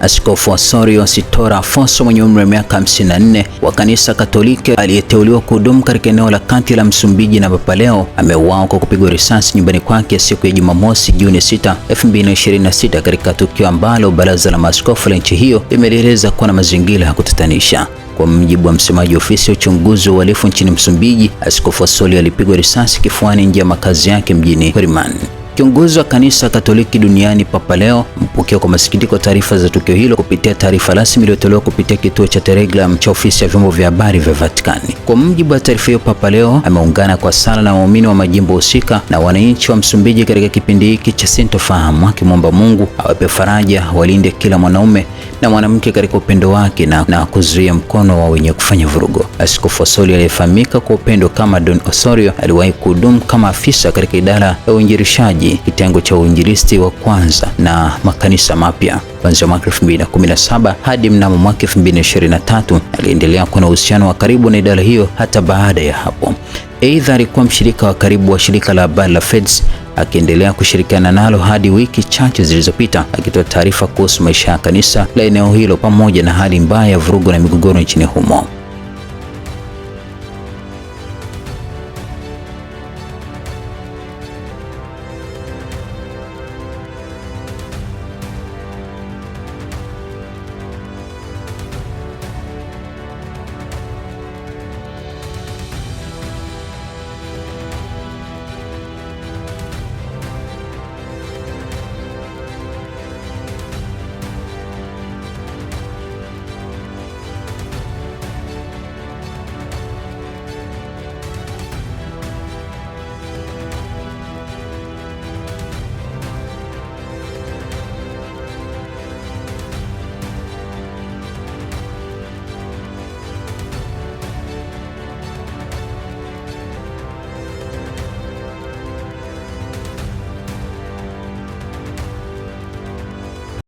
Askofu Osorio Sitora Afonso mwenye umri wa miaka 54 wa kanisa Katoliki aliyeteuliwa kuhudumu katika eneo la kati la Msumbiji na Papa Leo ameuawa kwa kupigwa risasi nyumbani kwake siku ya Jumamosi Juni 6, 2026 katika tukio ambalo baraza la maaskofu la nchi hiyo limeeleza kuwa na mazingira ya kutatanisha. Kwa mujibu wa msemaji wa ofisi ya uchunguzi wa uhalifu nchini Msumbiji, Askofu Osorio alipigwa risasi kifuani nje ya makazi yake mjini Horimani. Kiongozi wa kanisa Katoliki duniani Papa Leo mpokea kwa masikitiko taarifa za tukio hilo kupitia taarifa rasmi iliyotolewa kupitia kituo cha Telegram cha ofisi ya vyombo vya habari vya Vatikani. Kwa mujibu wa taarifa hiyo, Papa Leo ameungana kwa sala na waumini wa majimbo husika na wananchi wa Msumbiji katika kipindi hiki cha sintofahamu, akimwomba Mungu awape faraja, walinde kila mwanaume na mwanamke katika upendo wake na kuzuia mkono wa wenye kufanya vurugu. Askofu Osorio aliyefahamika kwa upendo kama Don Osorio aliwahi kuhudumu kama afisa katika idara ya uinjilishaji, kitengo cha uinjilisti wa kwanza na makanisa mapya kuanzia mwaka 2017 hadi mnamo mwaka 2023. Aliendelea kuwa na uhusiano wa karibu na idara hiyo hata baada ya hapo. Aidha, alikuwa mshirika wa karibu wa shirika la habari la Feds, akiendelea kushirikiana nalo hadi wiki chache zilizopita, akitoa taarifa kuhusu maisha ya kanisa la eneo hilo pamoja na hali mbaya ya vurugu na migogoro nchini humo.